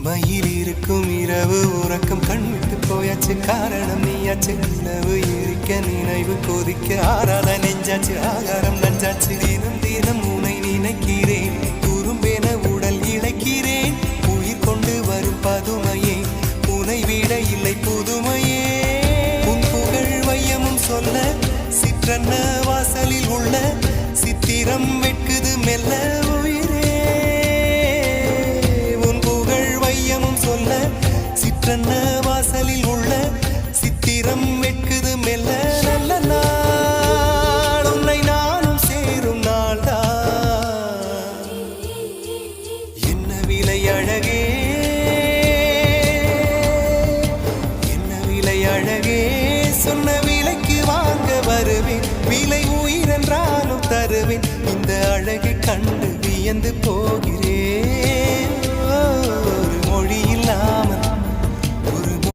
இமையில் இருக்கும் இரவு உறக்கம் கண்விட்டு போயாச்சு காரணம் நீயாச்சு நிலவு எரிக்க நினைவு கொதிக்க ஆறாத நெஞ்சாச்சு ஆகாரம் நஞ்சாச்சு தினம் தினம் உனை நினைக்கிறேன் குறும்பென உடல் இழைக்கிறேன் உயிர் கொண்டு வரும் பதுமையே உனை விட இல்லை புதுமையே உன் புகழ் வையமும் சொல்ல சிற்றன்ன வாசலில் உள்ள சித்திரம் வெட்குது மெல்ல உயிரே உன் புகழ் வையமும் சொல்ல சிற்றன்ன வாசலில் உள்ள சித்திரம் வெட்குது மெல்ல நல்ல நாள் உன்னை நானும் சேரும் நாள்தான் என்ன விலை அழகே என்ன விலை அழகே சொன்ன விலைக்கு வாங்க வருவேன் விலை உயிரென்றாலும் தருவேன் இந்த அழகை கண்டு வியந்து போகிறேன்